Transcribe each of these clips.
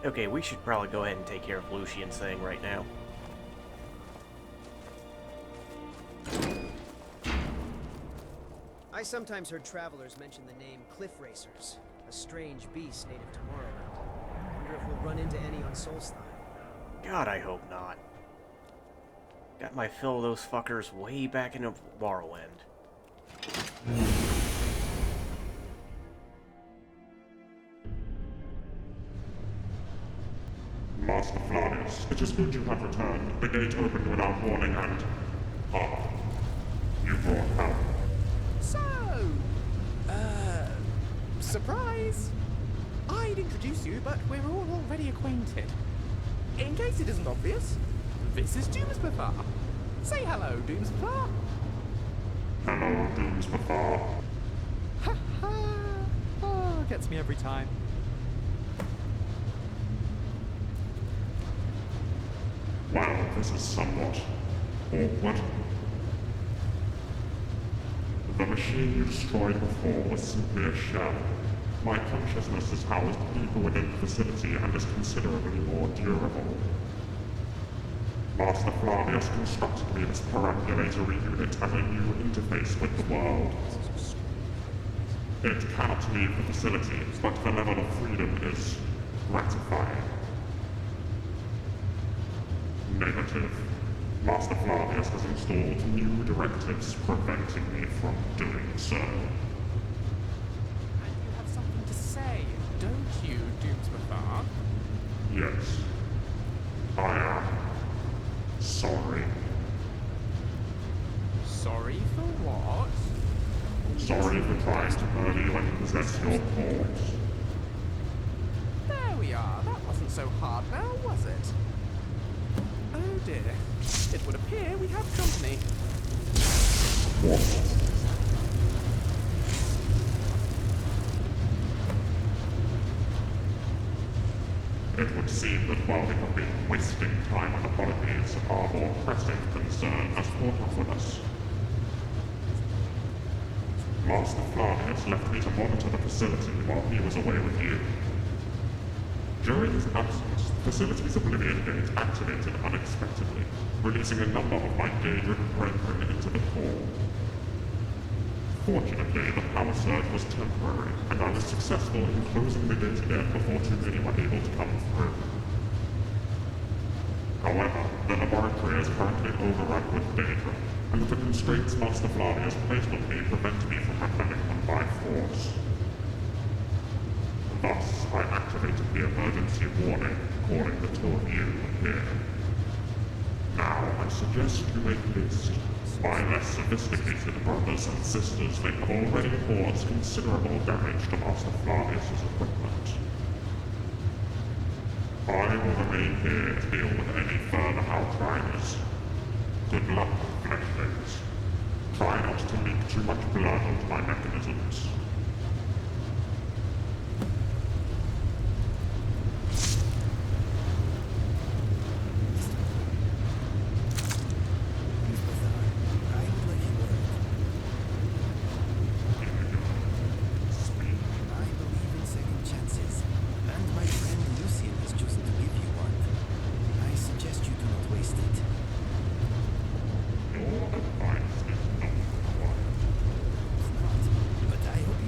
Okay, we should probably go ahead and take care of Lucian's thing right now. I sometimes heard travelers mention the name Cliff Racers, a strange beast native to Morrowind. Wonder if we'll run into any on Solstheim. God, I hope not. Got my fill of those fuckers way back in Morrowind. Master Flavius, it is good you have returned. The gate opened without warning and... you brought help. So, surprise! I'd introduce you, but we're all already acquainted. In case it isn't obvious, this is Doomspafar. Say hello, Doomspafar. Hello, Doomspafar. Ha ha! Oh, gets me every time. Well, this is somewhat awkward. The machine you destroyed before was simply a shell. My consciousness is housed deeper within the facility and is considerably more durable. Master Flavius constructed me this perambulatory unit as a new interface with the world. It cannot leave the facility, but the level of freedom is gratifying. Negative. Master Flavius has installed new directives preventing me from doing so. And you have something to say, don't you, Doomspafar? Yes. I am sorry. Sorry for what? Sorry for trying to murder you and possess your thoughts. There we are. That wasn't so hard now, was it? Oh dear. It would appear we have company. What? It would seem that while we have been wasting time on apologies, our more pressing concern has caught up with us. Master Flavius left me to monitor the facility while he was away with you. During his absence, the facility's Oblivion Gate activated unexpectedly, releasing a number of my gay-ridden brethren into the core. Fortunately, the power surge was temporary, and I was successful in closing the gate again before too many were able to come through. However, the laboratory is currently overrun with data, and the constraints Master Flavius placed on me prevent me from repelling them by force. Thus, I activated the emergency warning, calling the two of you here. Now, I suggest you make list. My less sophisticated brothers and sisters, they have already caused considerable damage to Master Flavius' equipment. I will remain here to deal with any further outriders. Good luck, fleshlings. Try not to leak too much blood onto my mechanisms. But I hope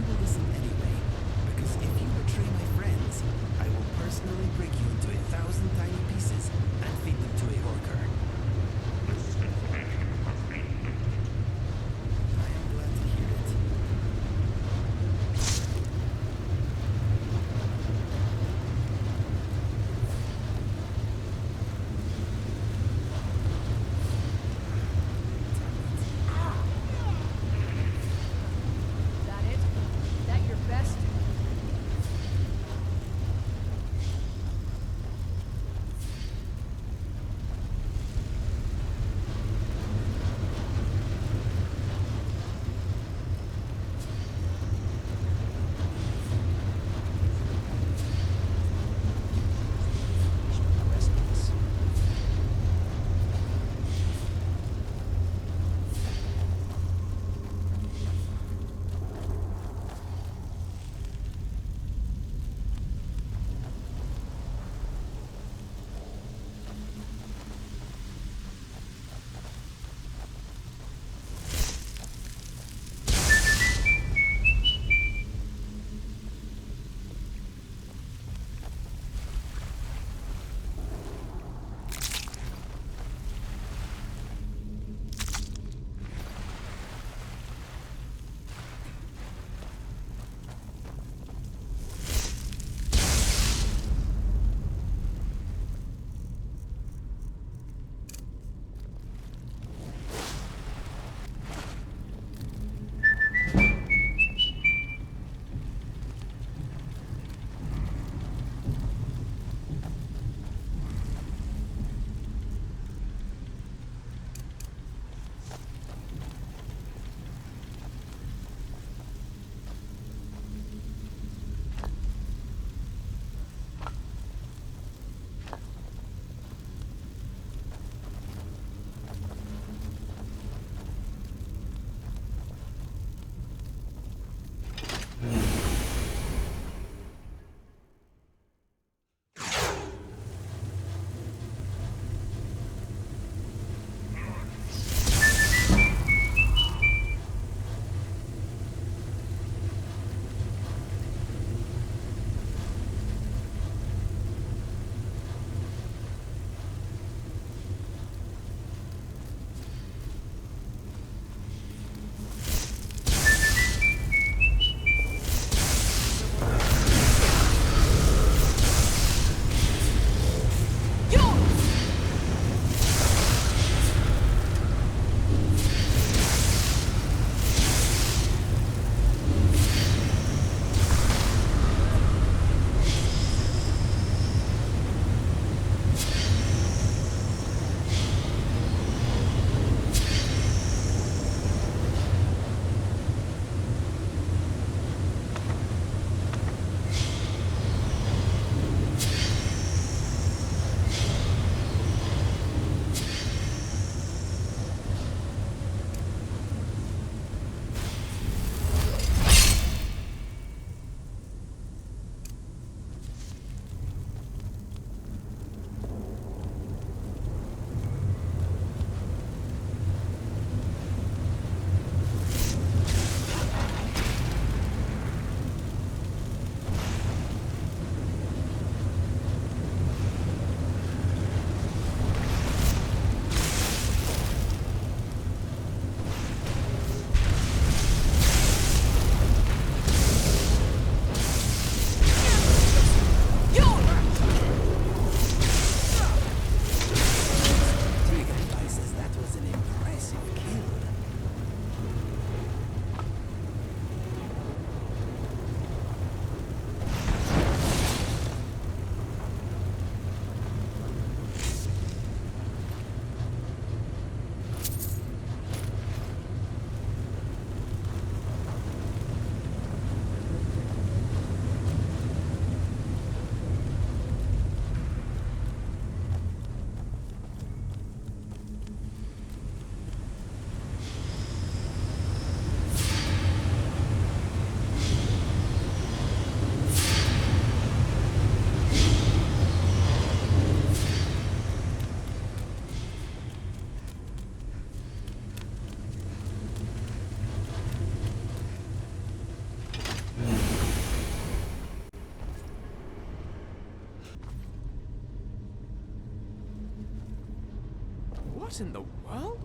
What in the world?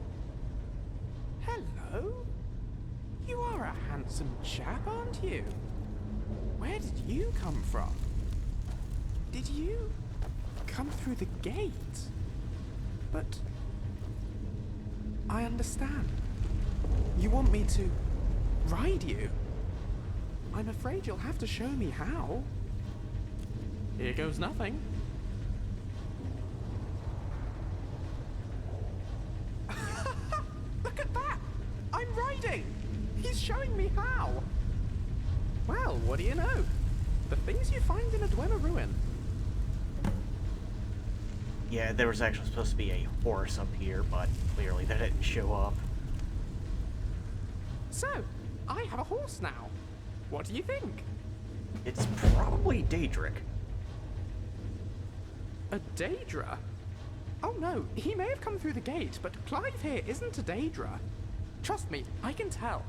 Hello? You are a handsome chap, aren't you? Where did you come from? Did you come through the gate? But I understand. You want me to ride you? I'm afraid you'll have to show me how. Here goes nothing. Look at that! I'm riding! He's showing me how! Well, what do you know? The things you find in a Dwemer ruin. Yeah, there was actually supposed to be a horse up here, but clearly that didn't show up. So, I have a horse now. What do you think? It's probably Daedric. A Daedra? Oh no, he may have come through the gate, but Clive here isn't a Daedra. Trust me, I can tell.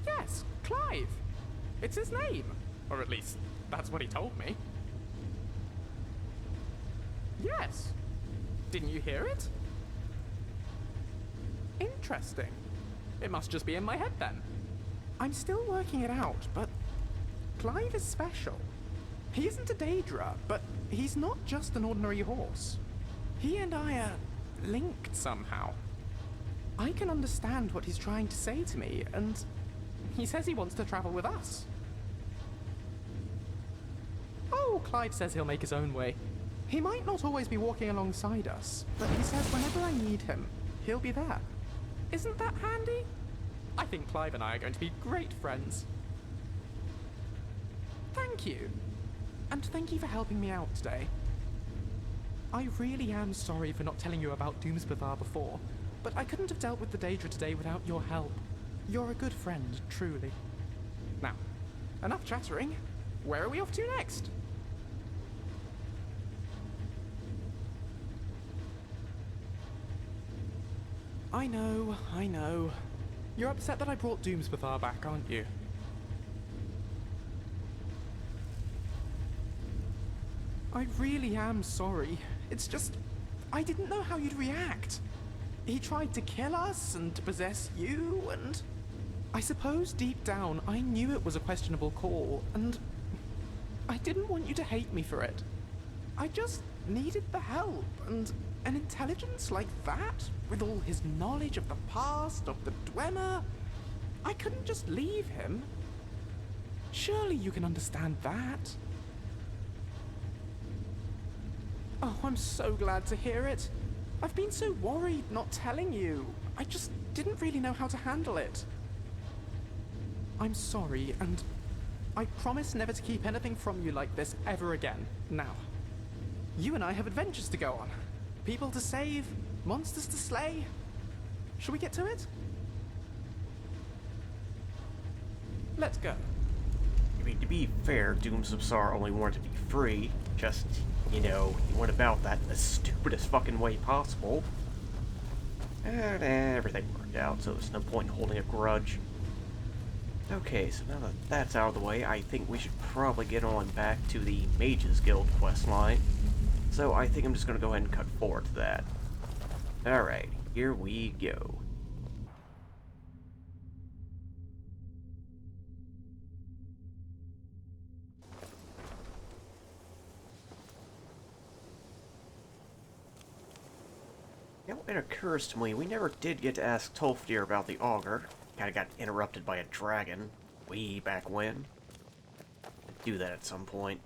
Yes, Clive. It's his name. Or at least, that's what he told me. Yes. Didn't you hear it? Interesting. It must just be in my head then. I'm still working it out, but Clive is special. He isn't a Daedra, but he's not just an ordinary horse. He and I are linked somehow. I can understand what he's trying to say to me, and he says he wants to travel with us. Oh, Clive says he'll make his own way. He might not always be walking alongside us, but he says whenever I need him, he'll be there. Isn't that handy? I think Clive and I are going to be great friends. Thank you. And thank you for helping me out today. I really am sorry for not telling you about Doomspathar before, but I couldn't have dealt with the Daedra today without your help. You're a good friend, truly. Now, enough chattering. Where are we off to next? I know. You're upset that I brought Doomspathar back, aren't you? I really am sorry. It's just, I didn't know how you'd react. He tried to kill us and to possess you, and I suppose deep down I knew it was a questionable call, and I didn't want you to hate me for it. I just needed the help, and an intelligence like that, with all his knowledge of the past, of the Dwemer, I couldn't just leave him. Surely you can understand that. Oh, I'm so glad to hear it. I've been so worried not telling you. I just didn't really know how to handle it. I'm sorry, and I promise never to keep anything from you like this ever again. Now, you and I have adventures to go on. People to save, monsters to slay. Shall we get to it? Let's go. I mean, to be fair, Doomspathar only wanted to be free. Just, you know, he went about that in the stupidest fucking way possible. And everything worked out, so there's no point in holding a grudge. Okay, so now that that's out of the way, I think we should probably get on back to the Mages Guild questline. So I think I'm just going to go ahead and cut forward to that. Alright, here we go. Now it occurs to me, we never did get to ask Tolfdir about the auger. Kinda got interrupted by a dragon way back when. I'll do that at some point.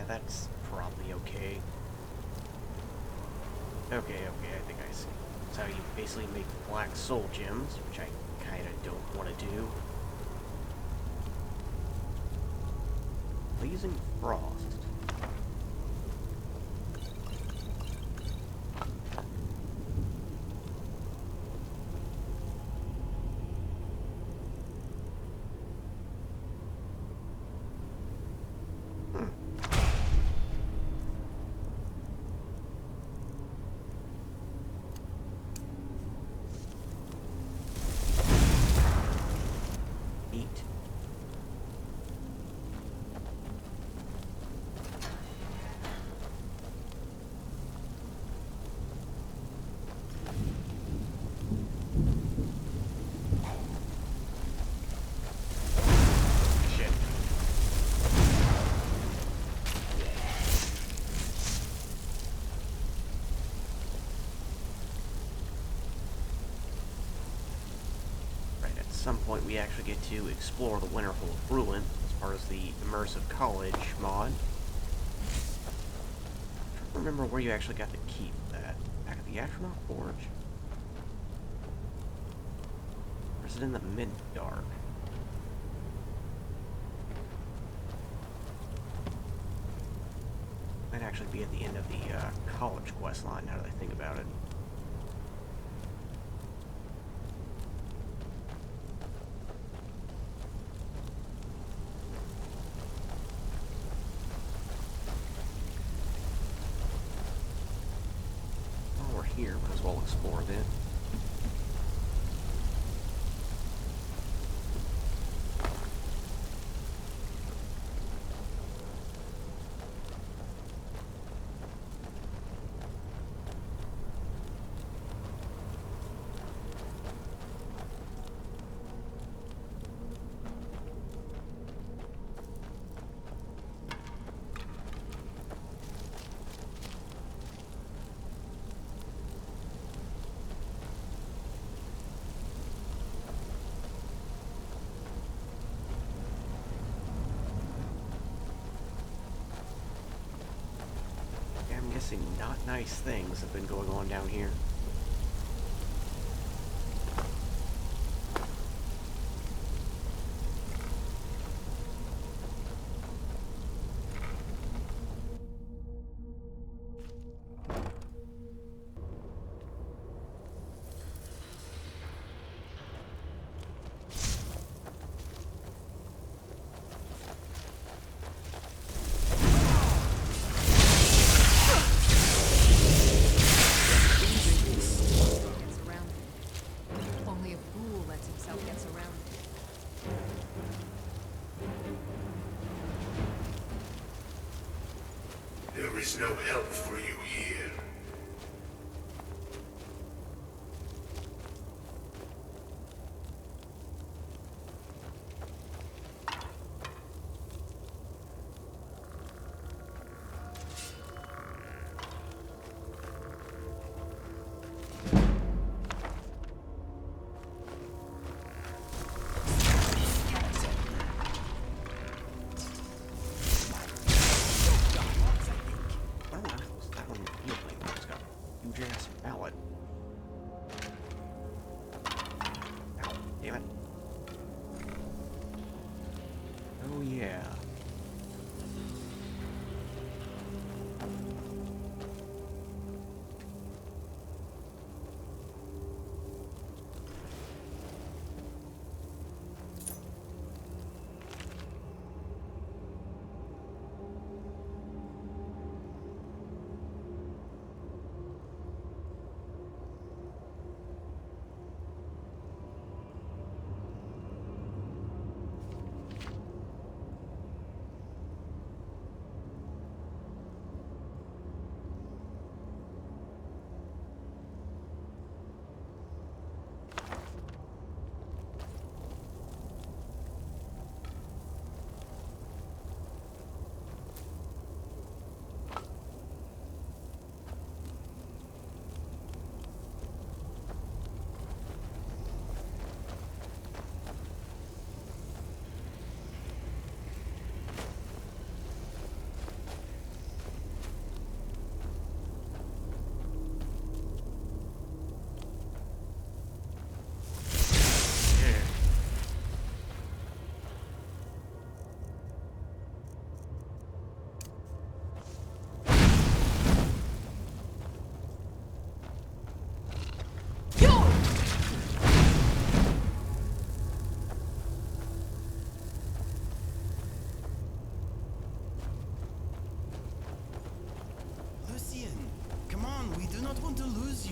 that's probably okay. Okay, I think I see. That's how you basically make black soul gems, which I kinda don't want to do. Blazing Frost. At some point we actually get to explore the Winterhold of Ruin as part of the Immersive College mod. I don't remember where you actually got to keep that. Back at the Astronaut Forge? Or is it in the mid-dark? Might actually be at the end of the college quest line now that I think about it. Here, might as well explore a bit. Guessing not nice things have been going on down here. There is no help for you here.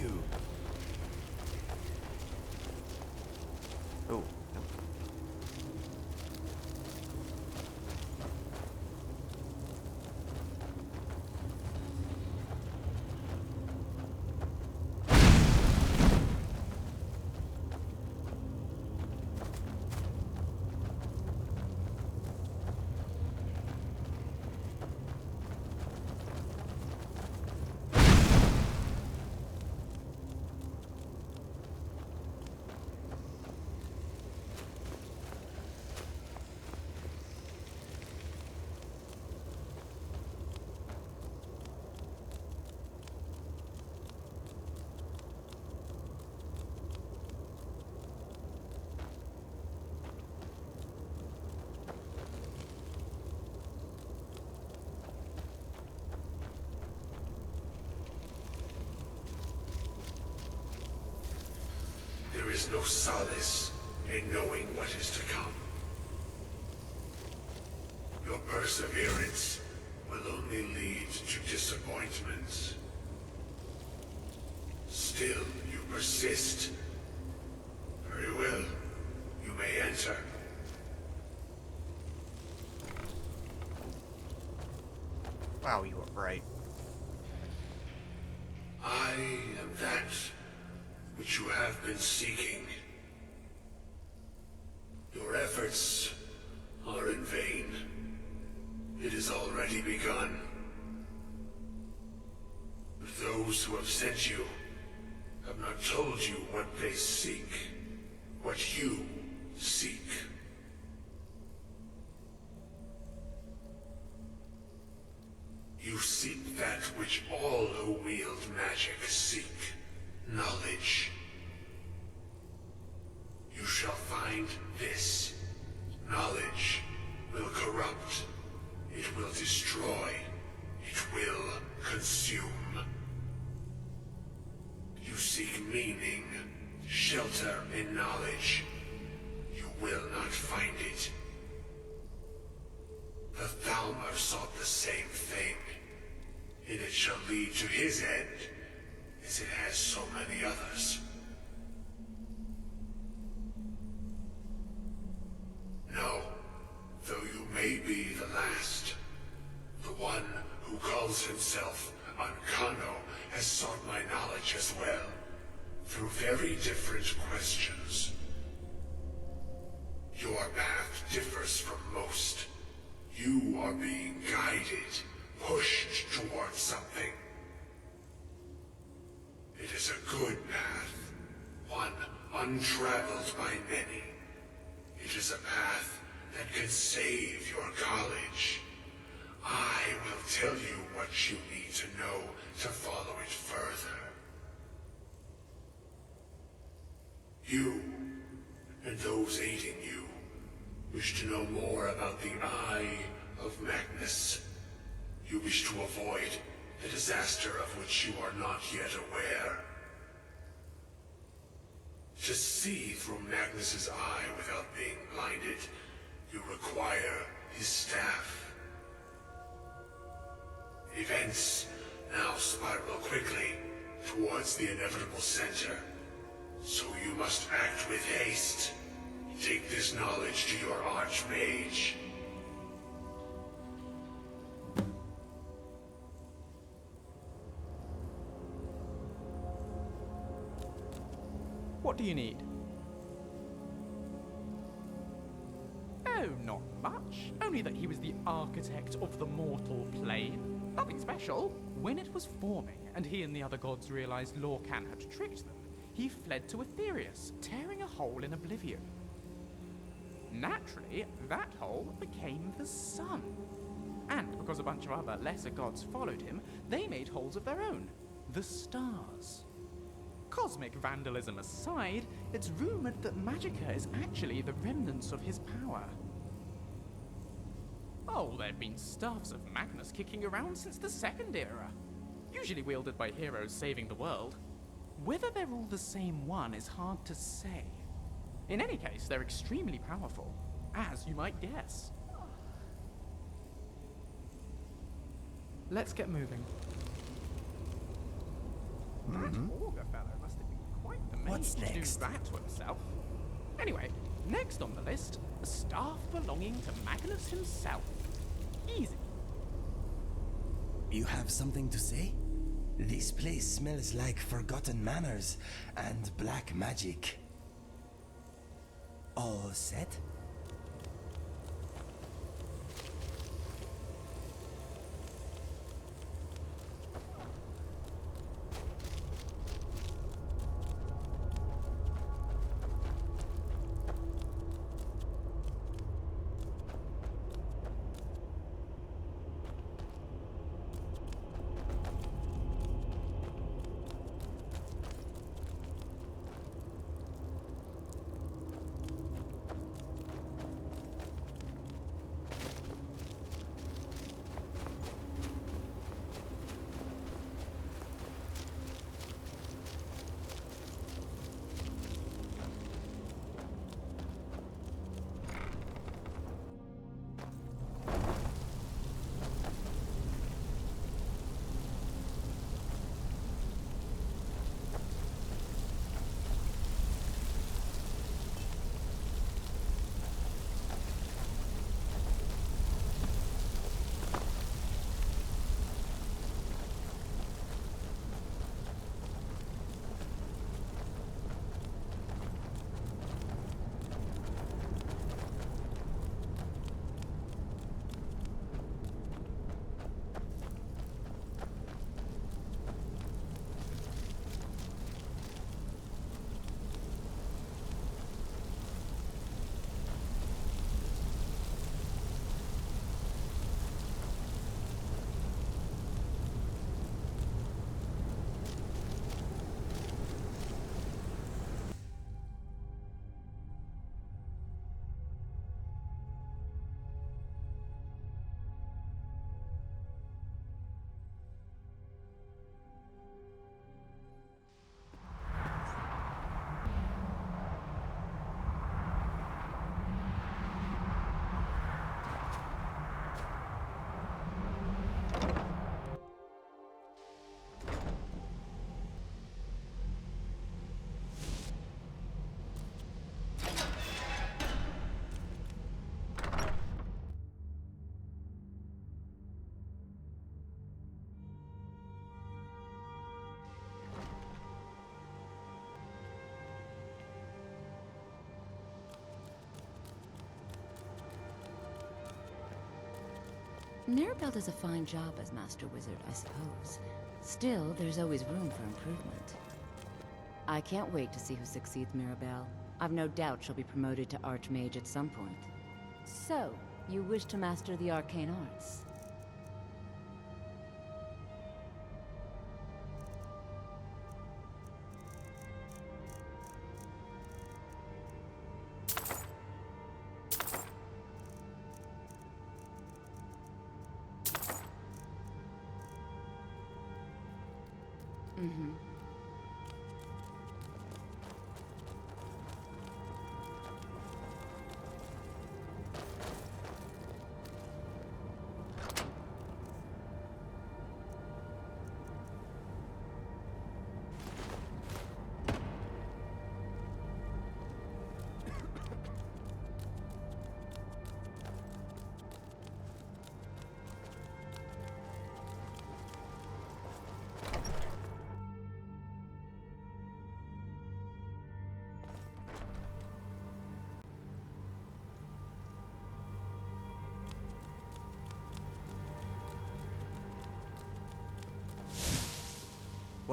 you. Oh, no. There is no solace in knowing what is to come. Your perseverance will only lead to disappointments. Still, you persist. Very well. You may enter. Wow, you were right. I am that which you have been seeking. Your efforts are in vain. It has already begun. But those who have sent you have not told you what they seek, what you seek. You seek that which all who wield magic seek. Knowledge. You shall find this. Knowledge will corrupt. It will destroy. It will consume. You seek meaning, shelter in knowledge. You will not find it. The Thalmor sought the same thing, and it shall lead to his end, as it has so many others. No, though you may be the last, the one who calls himself Ancano has sought my knowledge as well, through very different questions. Your path differs from most. You are being guided, pushed towards something. It is a good path, one untraveled by many. It is a path that can save your college. I will tell you what you need to know to follow it further. You, and those aiding you, wish to know more about the Eye of Magnus. You wish to avoid the disaster of which you are not yet aware. To see through Magnus's eye without being blinded, you require his staff. Events now spiral quickly towards the inevitable center, so you must act with haste. Take this knowledge to your Archmage. What do you need? Oh, not much. Only that he was the architect of the mortal plane. Nothing special. When it was forming, and he and the other gods realized Lorcan had tricked them, he fled to Aetherius, tearing a hole in oblivion. Naturally, that hole became the sun. And because a bunch of other lesser gods followed him, they made holes of their own, the stars. Cosmic vandalism aside, it's rumored that Magicka is actually the remnants of his power. Oh, there have been staffs of Magnus kicking around since the Second Era, usually wielded by heroes saving the world. Whether they're all the same one is hard to say. In any case, they're extremely powerful, as you might guess. Let's get moving. That auger fellow must have been quite amazed What's next? to do that to himself. Anyway, next on the list, a staff belonging to Magnus himself. Easy. You have something to say? This place smells like forgotten manners and black magic. All set? Mirabelle does a fine job as Master Wizard, I suppose. Still, there's always room for improvement. I can't wait to see who succeeds Mirabelle. I've no doubt she'll be promoted to Archmage at some point. So, you wish to master the arcane arts?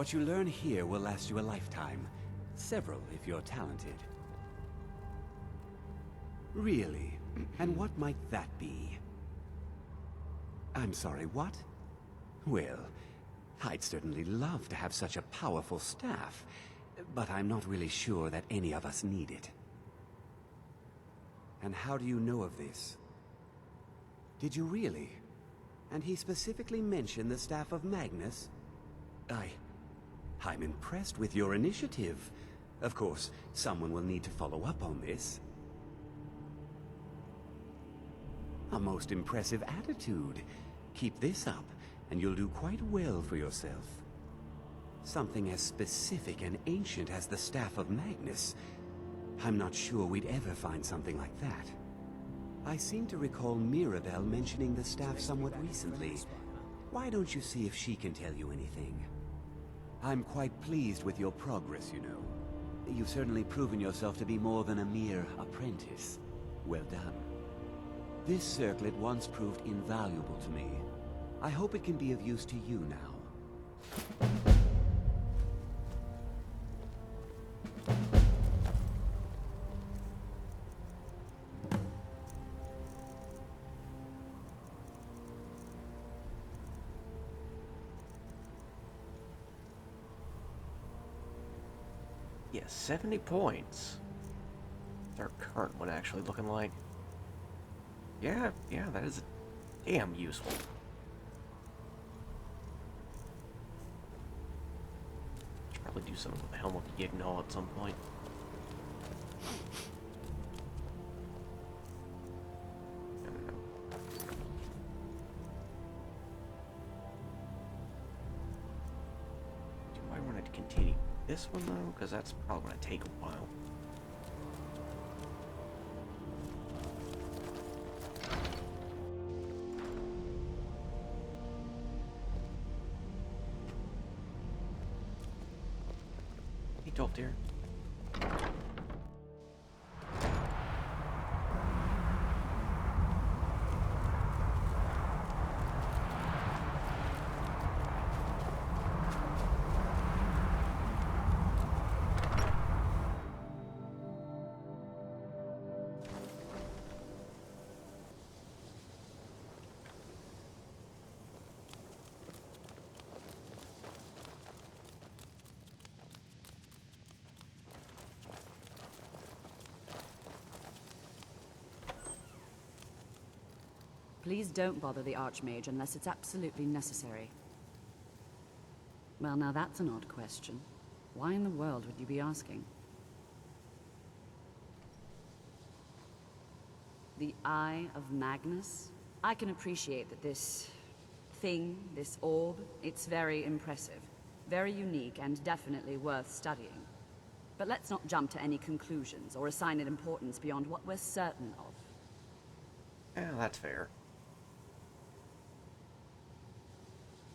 What you learn here will last you a lifetime. Several, if you're talented. Really? And what might that be? I'm sorry, what? Well, I'd certainly love to have such a powerful staff, but I'm not really sure that any of us need it. And how do you know of this? Did you really? And he specifically mentioned the staff of Magnus? I'm impressed with your initiative. Of course, someone will need to follow up on this. A most impressive attitude. Keep this up, and you'll do quite well for yourself. Something as specific and ancient as the Staff of Magnus. I'm not sure we'd ever find something like that. I seem to recall Mirabelle mentioning the staff somewhat recently. Why don't you see if she can tell you anything? I'm quite pleased with your progress, you know. You've certainly proven yourself to be more than a mere apprentice. Well done. This circlet once proved invaluable to me. I hope it can be of use to you now. Yeah, 70 points. What's our current one actually looking like? Yeah, that is damn useful. Should probably do something with the Helm of Yignall at some point. I don't know. Do I want to continue this one though? Because that's probably going to take a while. Hey, Jolt dear. Please don't bother the Archmage unless it's absolutely necessary. Well, now that's an odd question. Why in the world would you be asking? The Eye of Magnus? I can appreciate that this thing, this orb, it's very impressive. Very unique and definitely worth studying. But let's not jump to any conclusions or assign it importance beyond what we're certain of. Yeah, that's fair.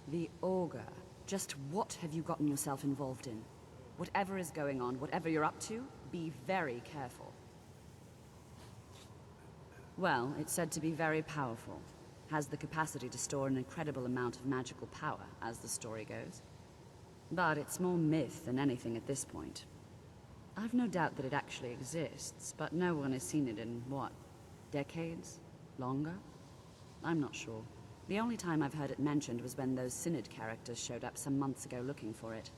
The Augur. Just what have you gotten yourself involved in? Whatever is going on, whatever you're up to, be very careful. Well, it's said to be very powerful. Has the capacity to store an incredible amount of magical power, as the story goes. But it's more myth than anything at this point. I've no doubt that it actually exists, but no one has seen it in, what, decades? Longer? I'm not sure. The only time I've heard it mentioned was when those Synod characters showed up some months ago looking for it.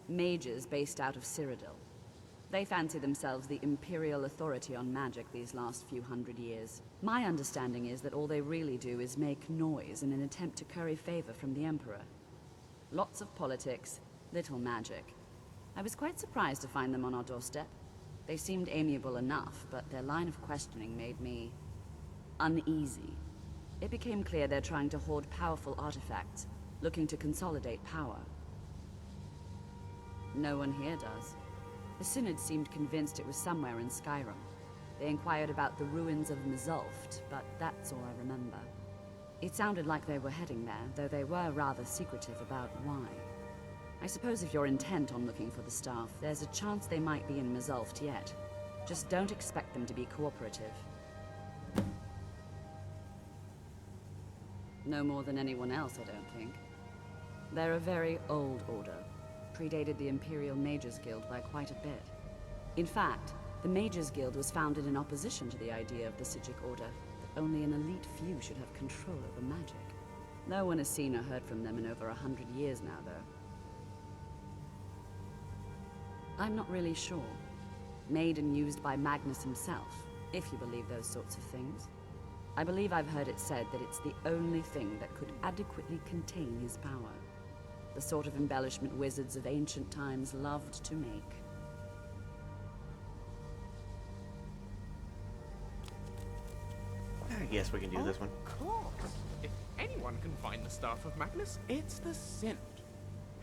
Mages based out of Cyrodiil. They fancy themselves the imperial authority on magic these last few hundred years. My understanding is that all they really do is make noise in an attempt to curry favor from the Emperor. Lots of politics, little magic. I was quite surprised to find them on our doorstep. They seemed amiable enough, but their line of questioning made me uneasy. It became clear they're trying to hoard powerful artifacts, looking to consolidate power. No one here does. The Synod seemed convinced it was somewhere in Skyrim. They inquired about the ruins of Mzulft, but that's all I remember. It sounded like they were heading there, though they were rather secretive about why. I suppose if you're intent on looking for the staff, there's a chance they might be in Mzulft yet. Just don't expect them to be cooperative. No more than anyone else, I don't think. They're a very old order. Predated the Imperial Mages Guild by quite a bit. In fact, the Mages Guild was founded in opposition to the idea of the Psijic Order, that only an elite few should have control over magic. No one has seen or heard from them in over 100 years now, though. I'm not really sure. Made and used by Magnus himself, if you believe those sorts of things. I believe I've heard it said that it's the only thing that could adequately contain his power. The sort of embellishment wizards of ancient times loved to make. guess we can do this one. Of course. If anyone can find the Staff of Magnus, it's the Synod.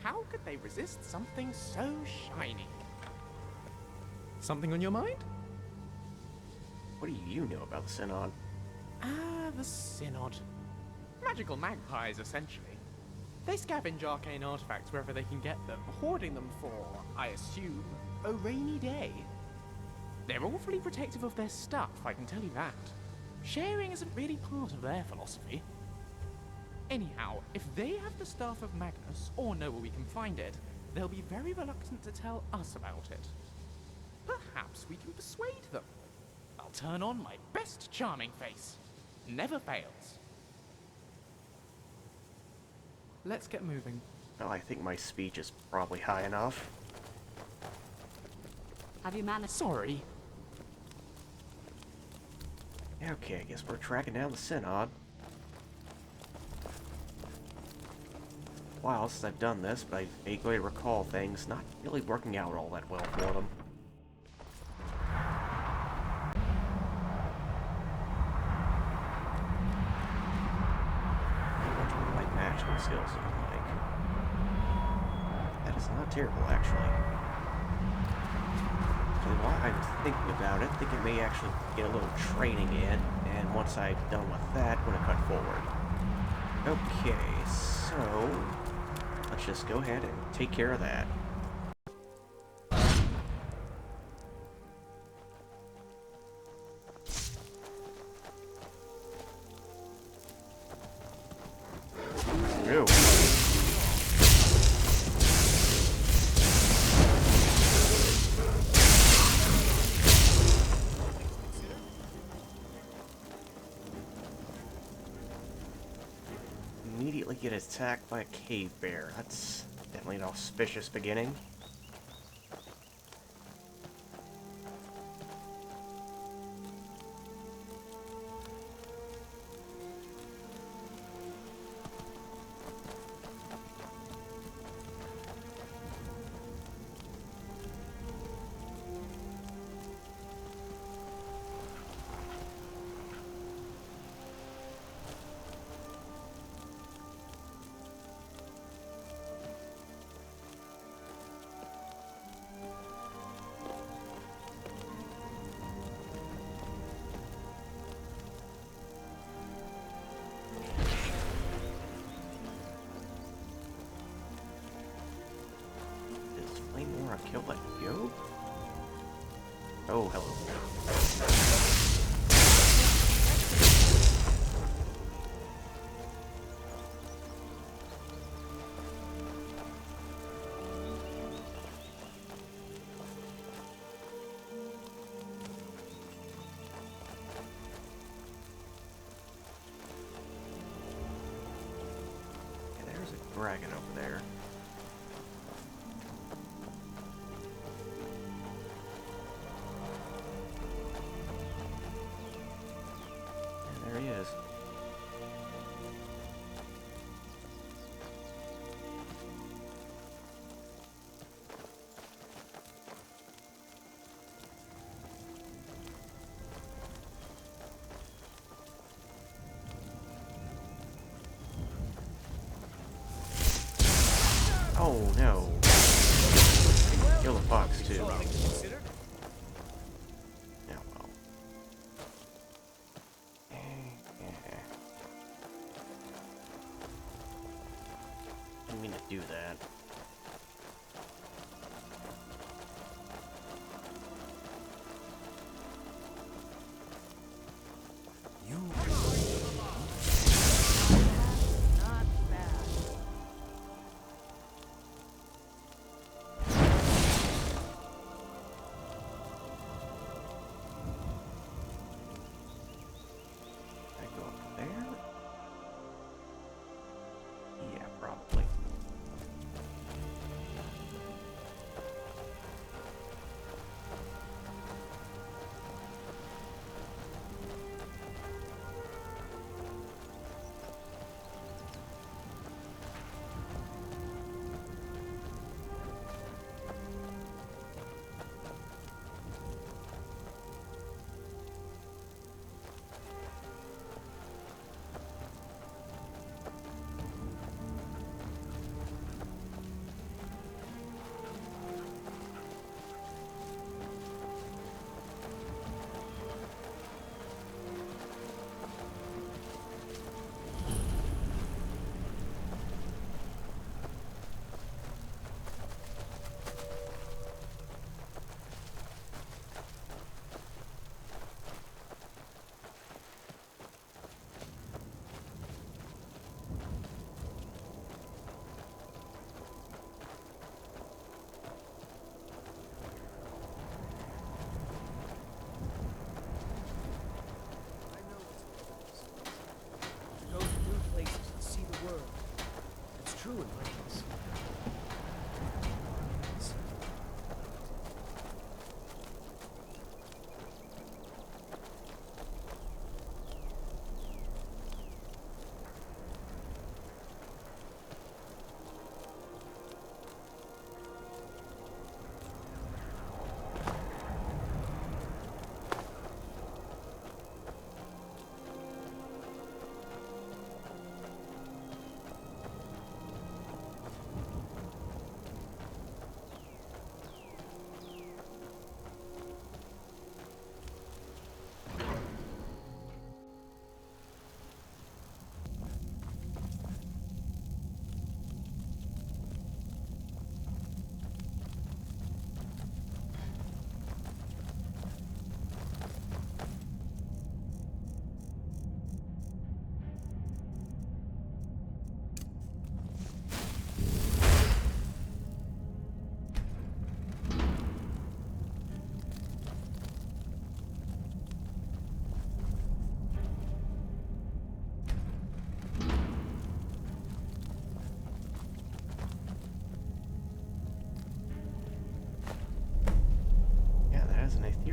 How could they resist something so shiny? Something on your mind? What do you know about the Synod? The Synod. Magical magpies, essentially. They scavenge arcane artifacts wherever they can get them, hoarding them for, I assume, a rainy day. They're awfully protective of their stuff, I can tell you that. Sharing isn't really part of their philosophy. Anyhow, if they have the Staff of Magnus, or know where we can find it, they'll be very reluctant to tell us about it. Perhaps we can persuade them. I'll turn on my best charming face. Never fails. Let's get moving. Well, I think my speech is probably high enough. Have you managed? Sorry. Okay, I guess we're tracking down the Synod. Wow, since I've done this, but I vaguely recall things not really working out all that well for them. What my magical skills look like. That is not terrible, actually. So while I'm thinking about it, I think I may actually get a little training in, and once I'm done with that, I'm going to cut forward. Okay, so let's just go ahead and take care of that. Ew. Immediately get attacked by a cave bear. That's definitely an auspicious beginning. Kill that yo? Oh, hello. Yeah, there's a dragon over there. There he is. Oh no. Kill the fox too. Oh well. Didn't mean to do that.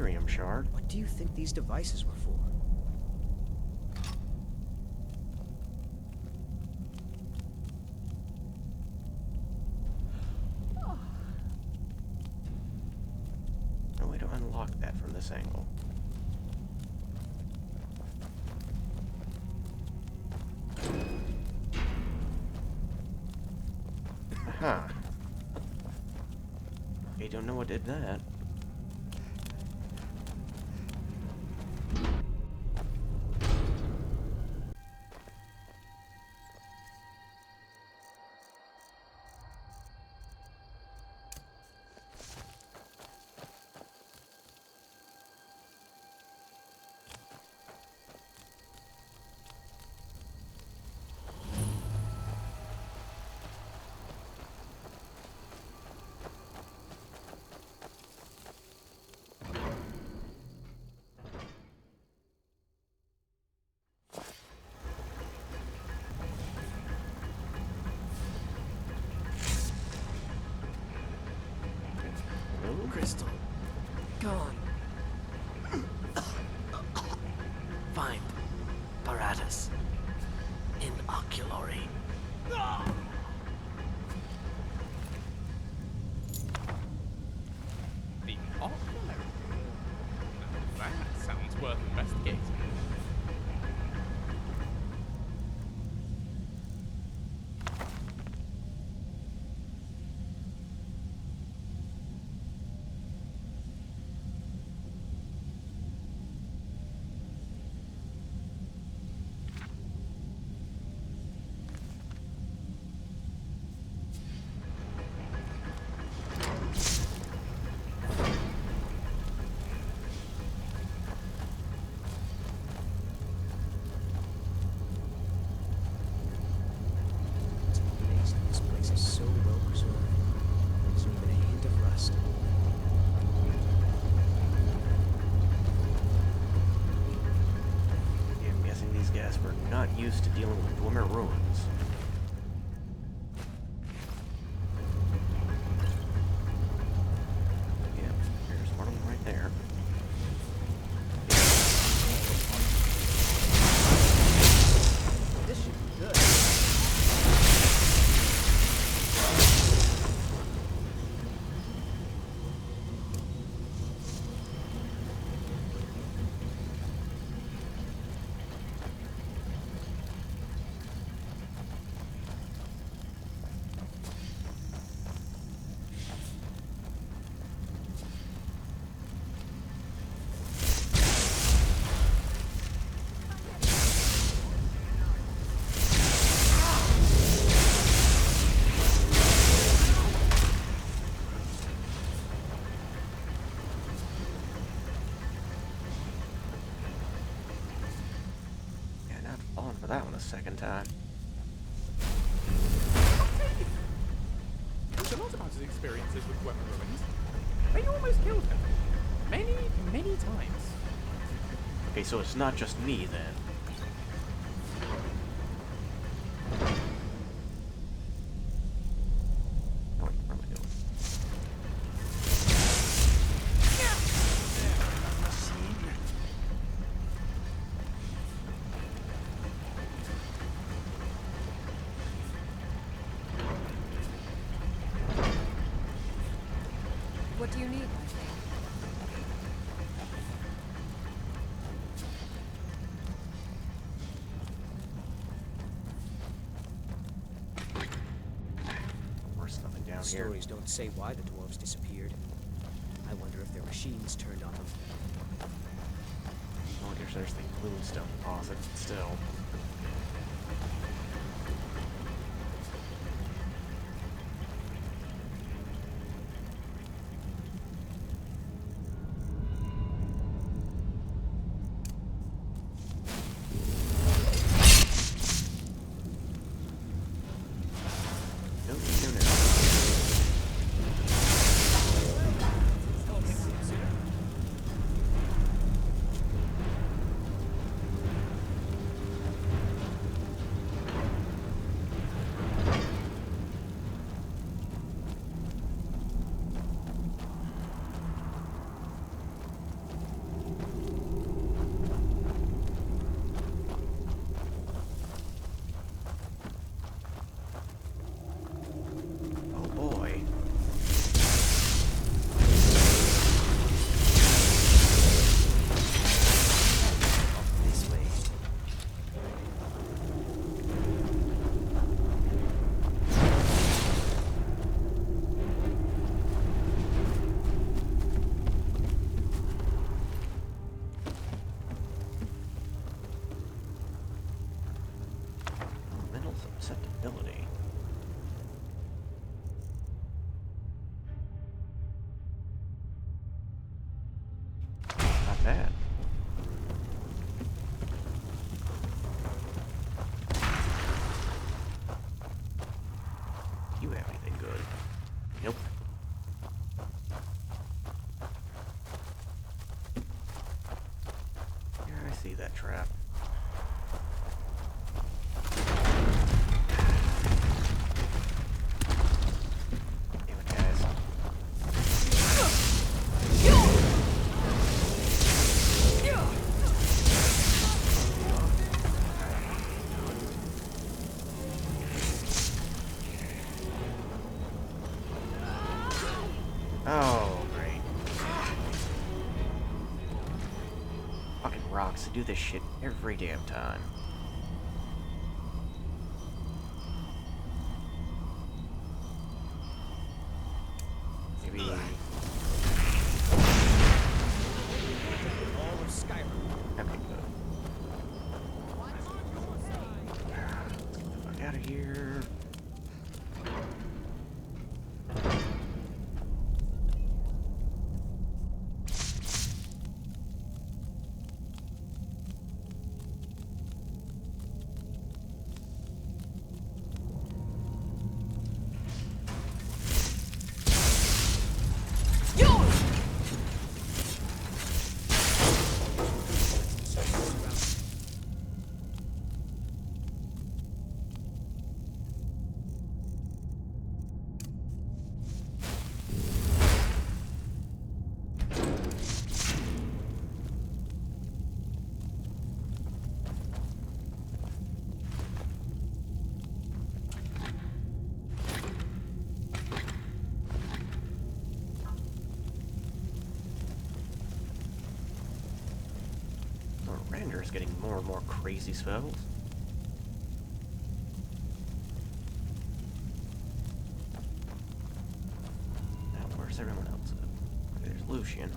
Ethereum shard. What do you think these devices were for? No way to unlock that from this angle. Aha. Okay, don't know what did that. Crystal. Gone. Find Paratus. In oculory. The ocular. That sounds worth investigating. This place is so well preserved. There's not even a hint of rust. Yeah, I'm guessing these guys were not used to dealing with Glimmer ruins. Yeah, there's one of them right there. This should be good. Yeah, not falling for that one a second time. There's a lot about his experiences with weapon ruins. They almost killed him. Many, many times. Okay, so it's not just me then. Oh, wait, what am I doing? What do you need, my friend? There's nothing down here. Stories don't say why the dwarves disappeared. I wonder if their machines turned on them. Oh, I guess there's the moonstone deposit still. No, no, no. bad. Do you have anything good? Nope. Yeah, I see that trap. Damn it, guys. Oh, great. Fucking rocks do this shit every damn time. Maybe... All of Skyrim. Okay, good. Let's get the fuck out of here. Rander's getting more and more crazy spells. Now, where's everyone else at? There's Lucian.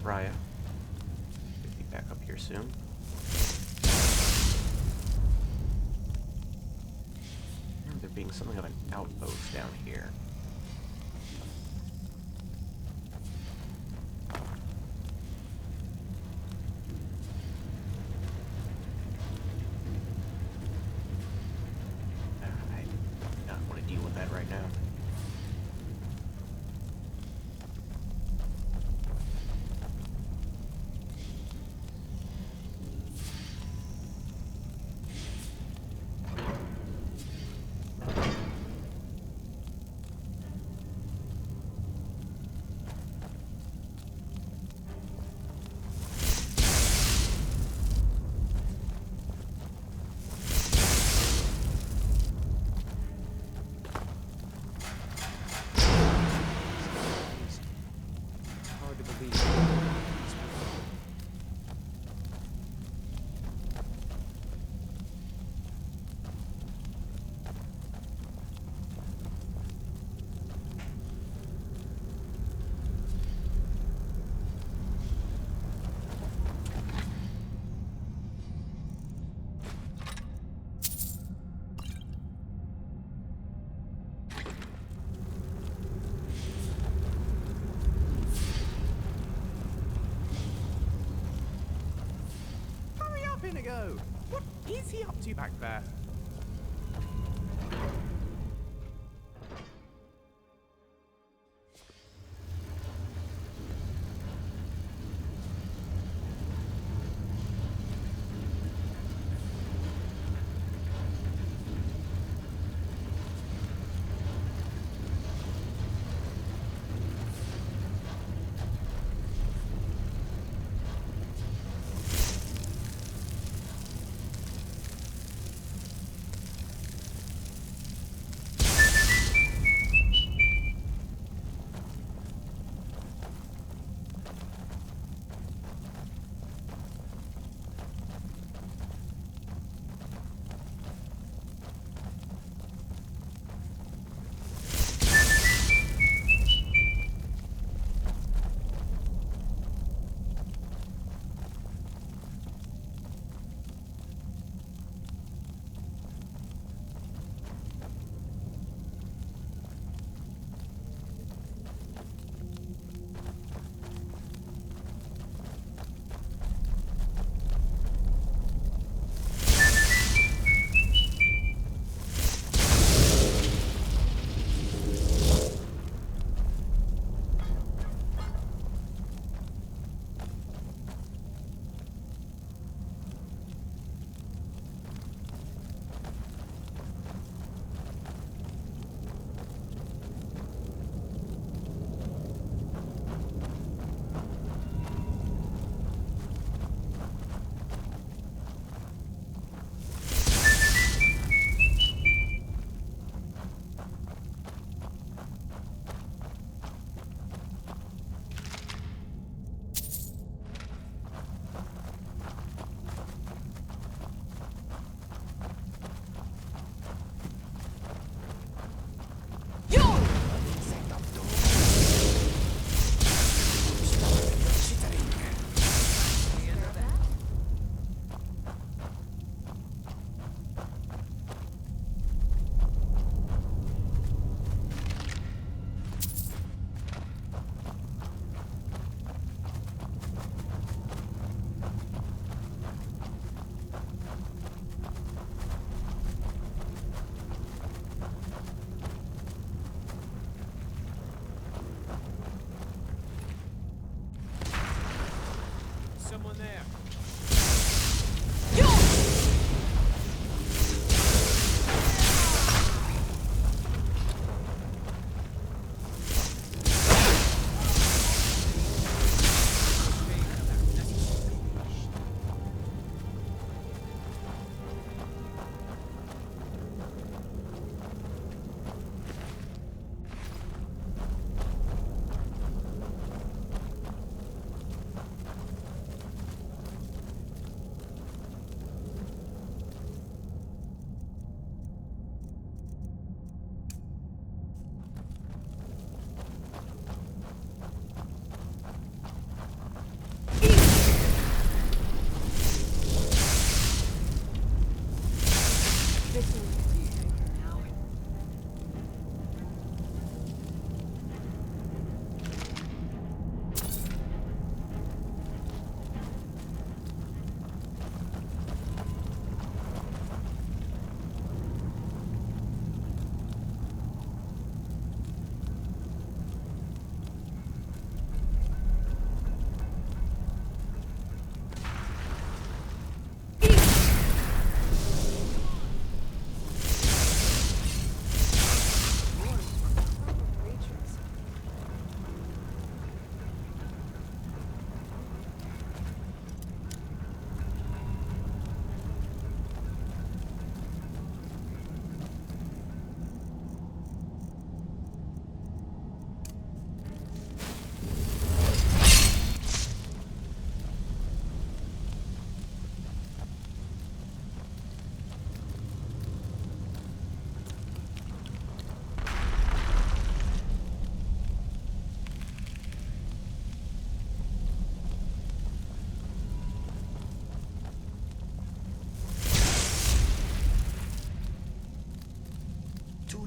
Raya. Should be back up here soon. I remember there being something of an outpost down here. I do not want to deal with that right now. Hard to believe. Hurry up, Inigo! What is he up to back there?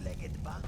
two-legged bug.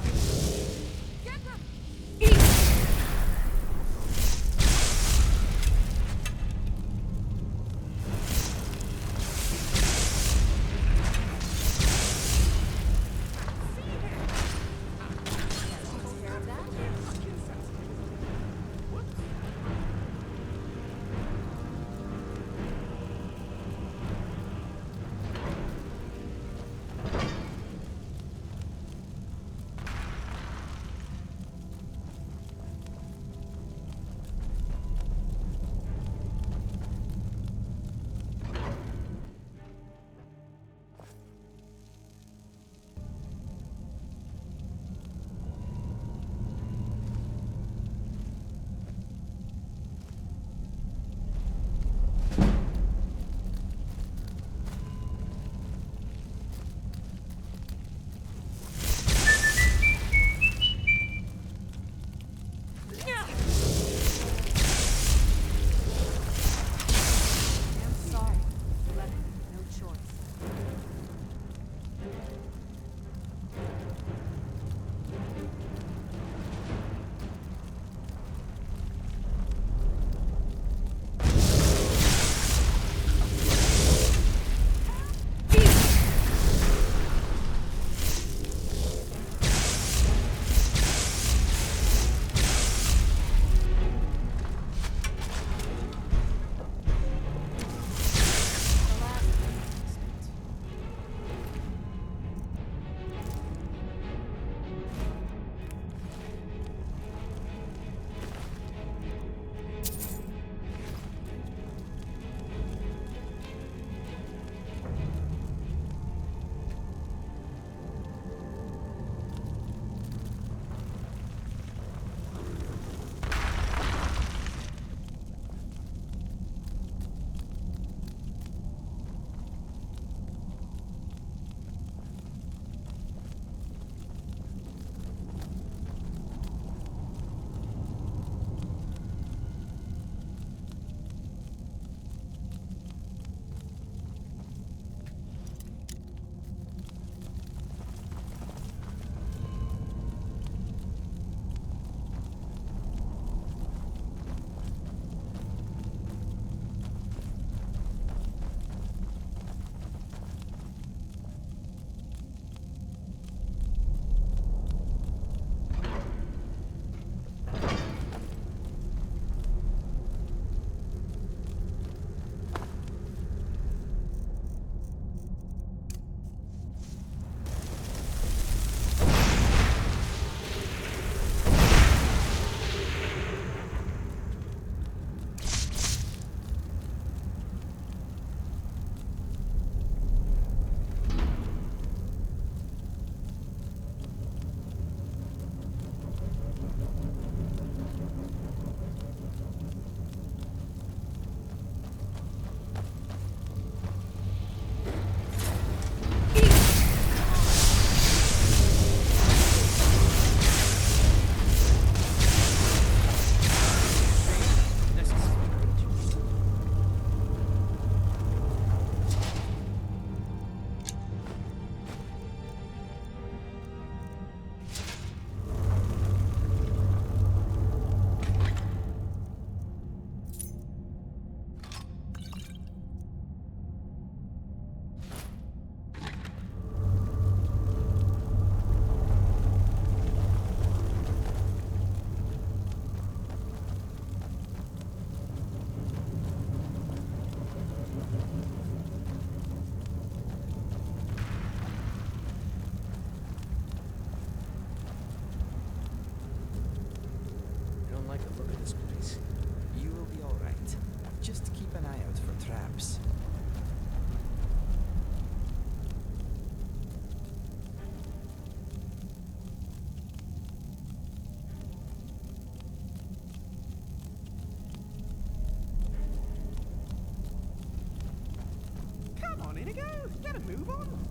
Get a move on.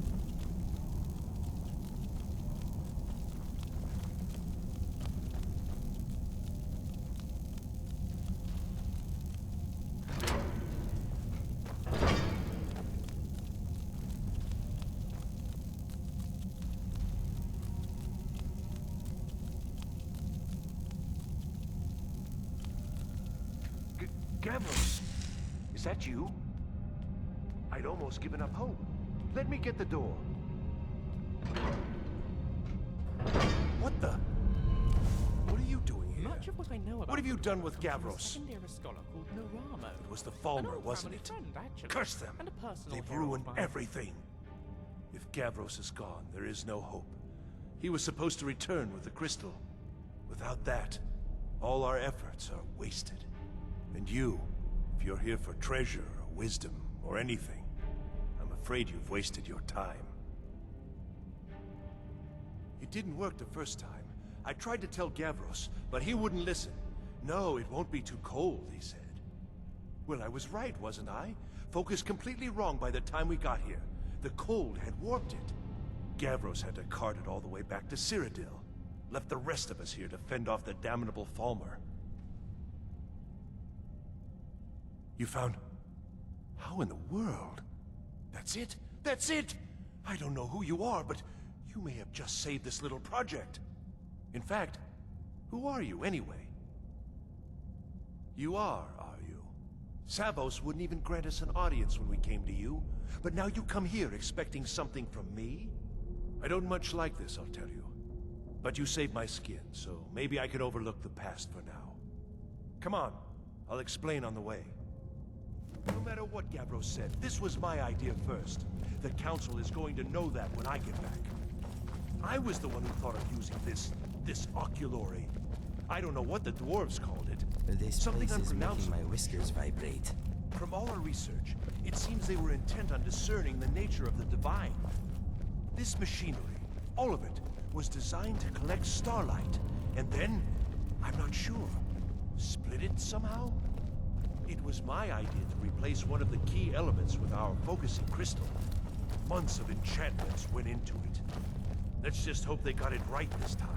Gavros, is that you? I'd almost given up hope. Let me get the door. What the? What are you doing here? Much of what I know about What have you done with comes from a Gavros? second-era scholar called Naramo. It was the An Falmer, old wasn't family it? friend, actually, Curse them! and a personal They've hero of ruined mine. everything. If Gavros is gone, there is no hope. He was supposed to return with the crystal. Without that, all our efforts are wasted. And you, if you're here for treasure or wisdom or anything, I'm afraid you've wasted your time. It didn't work the first time. I tried to tell Gavros, but he wouldn't listen. No, it won't be too cold, he said. Well, I was right, wasn't I? Focused completely wrong by the time we got here. The cold had warped it. Gavros had to cart it all the way back to Cyrodiil. Left the rest of us here to fend off the damnable Falmer. You found... How in the world? That's it? That's it! I don't know who you are, but you may have just saved this little project. In fact, who are you anyway? You are you? Savos wouldn't even grant us an audience when we came to you, but now you come here expecting something from me? I don't much like this, I'll tell you. But you saved my skin, so maybe I can overlook the past for now. Come on, I'll explain on the way. No matter what Gavros said, this was my idea first. The Council is going to know that when I get back. I was the one who thought of using this oculory. I don't know what the dwarves called it. This Something place is making unpronounceable. my whiskers vibrate. From all our research, it seems they were intent on discerning the nature of the divine. This machinery, all of it, was designed to collect starlight, and then, I'm not sure, split it somehow? It was my idea to replace one of the key elements with our focusing crystal. Months of enchantments went into it. Let's just hope they got it right this time.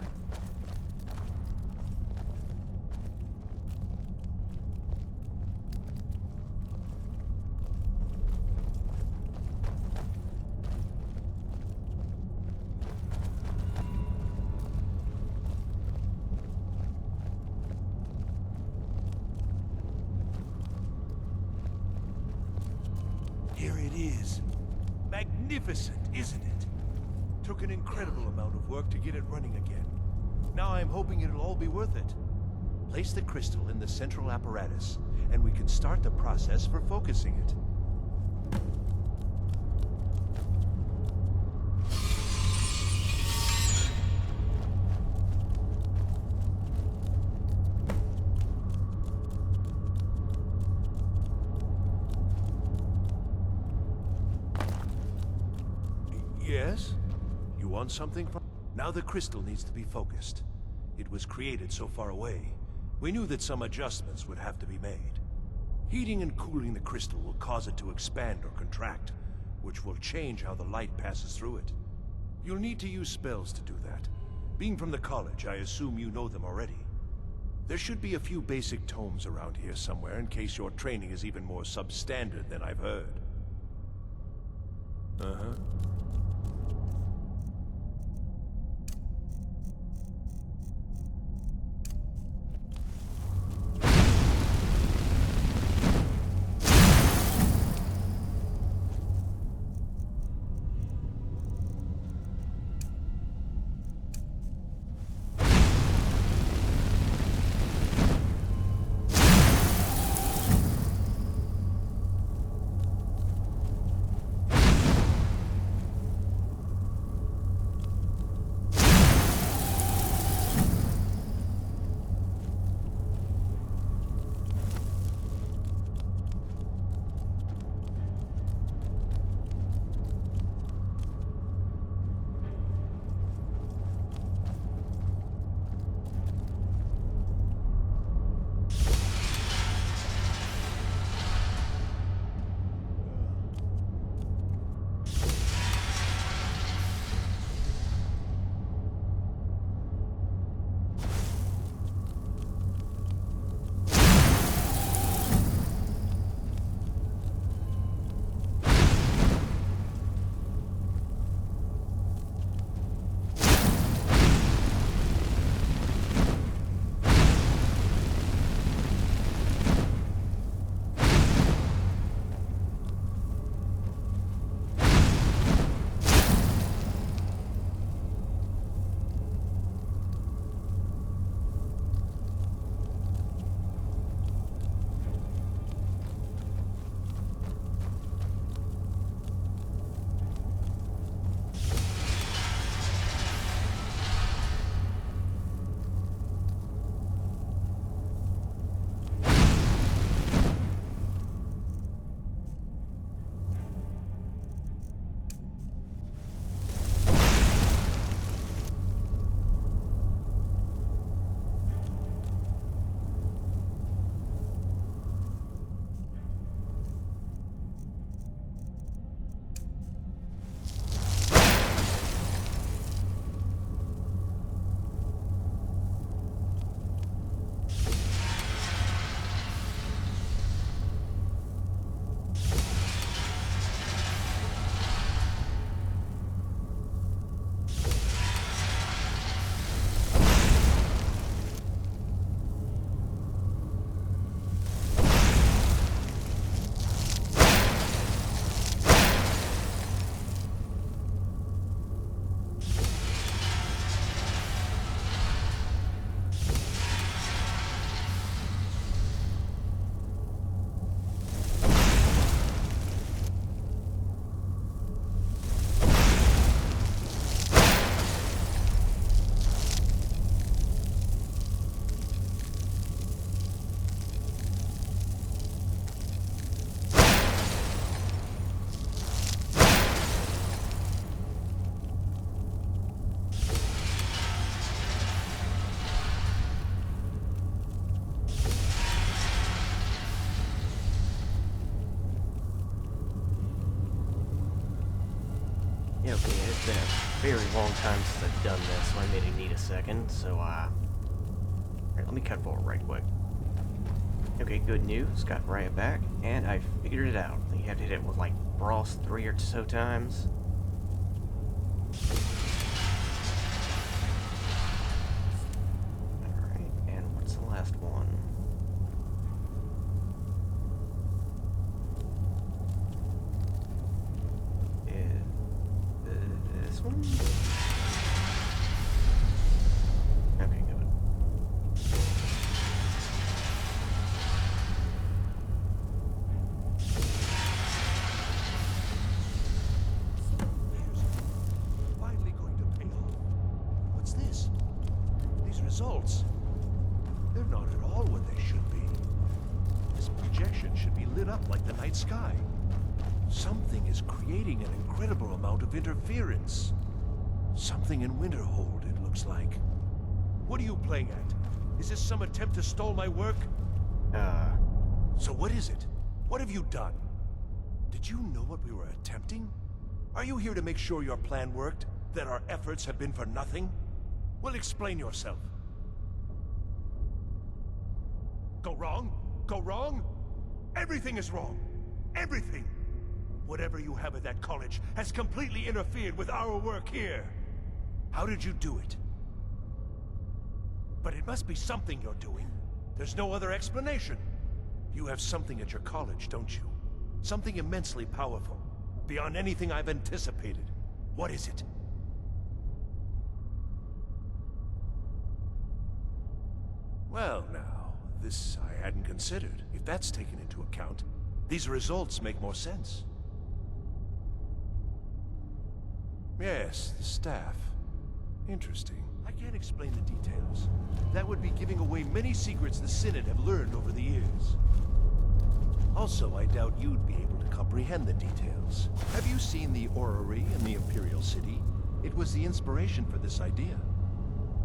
Here it is. Magnificent, isn't it? Took an incredible amount of work to get it running again. Now I'm hoping it'll all be worth it. Place the crystal in the central apparatus, and we can start the process for focusing it. Yes? You want something from... Now the crystal needs to be focused. It was created so far away. We knew that some adjustments would have to be made. Heating and cooling the crystal will cause it to expand or contract, which will change how the light passes through it. You'll need to use spells to do that. Being from the college, I assume you know them already. There should be a few basic tomes around here somewhere in case your training is even more substandard than I've heard. Uh-huh. very long time since I've done this, so I may need a second, so, alright, let me cut forward right quick. Okay, good news, got Riot back, and I figured it out. I think you have to hit it with, like, Frost 3 or so times. Alright, and what's the last one? This one? Okay, good. Finally going to pay off. What's this? These results. They're not at all what they should be. This projection should be lit up like the night sky. Something is creating an incredible amount of interference. Something in Winterhold, it looks like. What are you playing at? Is this some attempt to stall my work? So what is it? What have you done? Did you know what we were attempting? Are you here to make sure your plan worked? That our efforts have been for nothing? Well, explain yourself. Go wrong? Go wrong? Everything is wrong. Everything. Whatever you have at that college has completely interfered with our work here. How did you do it? But it must be something you're doing. There's no other explanation. You have something at your college, don't you? Something immensely powerful, beyond anything I've anticipated. What is it? Well, now, this I hadn't considered. If that's taken into account, these results make more sense. Yes, the staff. Interesting. I can't explain the details. That would be giving away many secrets the Synod have learned over the years. Also, I doubt you'd be able to comprehend the details. Have you seen the orrery in the Imperial City? It was the inspiration for this idea.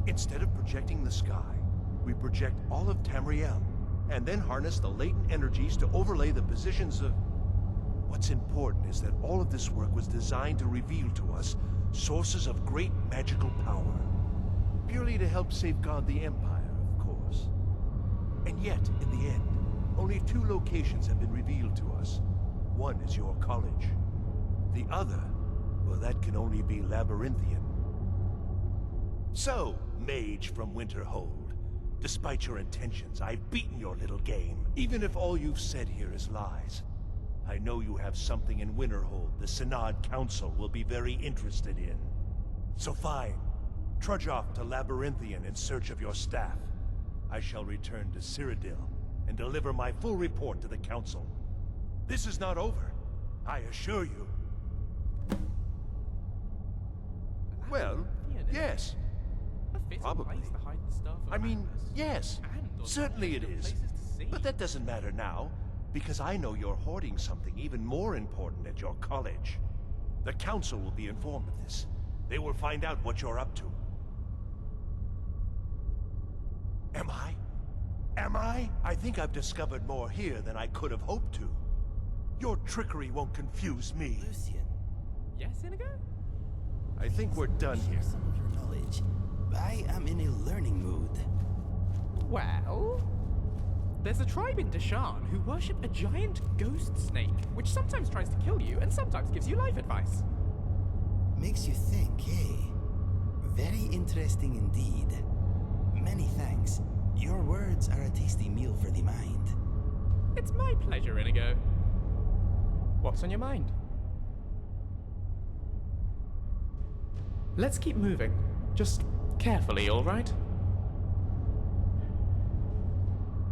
Instead of projecting the sky, we project all of Tamriel, and then harness the latent energies to overlay the positions of... What's important is that all of this work was designed to reveal to us sources of great magical power. Purely to help safeguard the Empire, of course. And yet, in the end, only 2 locations have been revealed to us. One is your college. The other, well, that can only be Labyrinthian. So, mage from Winterhold, despite your intentions, I've beaten your little game, even if all you've said here is lies. I know you have something in Winterhold the Synod Council will be very interested in. So fine. Trudge off to Labyrinthian in search of your staff. I shall return to Cyrodiil and deliver my full report to the Council. This is not over, I assure you. Well, yes. Probably. I mean, yes. Certainly it is. But that doesn't matter now. Because I know you're hoarding something even more important at your college. The Council will be informed of this. They will find out what you're up to. Am I? Am I? I think I've discovered more here than I could have hoped to. Your trickery won't confuse me. Lucian, Yes, Inigo? I think we're done here. some of your knowledge. I am in a learning mood. Well, there's a tribe in Deshan who worship a giant ghost snake, which sometimes tries to kill you and sometimes gives you life advice. Makes you think, eh? Very interesting indeed. Many thanks. Your words are a tasty meal for the mind. It's my pleasure, Inigo. What's on your mind? Let's keep moving. Just carefully, all right?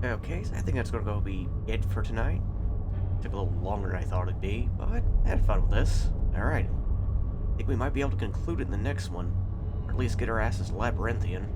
Okay, so I think that's gonna be it for tonight. Took a little longer than I thought it'd be, but I had fun with this. Alright. I think we might be able to conclude it in the next one. Or at least get our asses labyrinthian.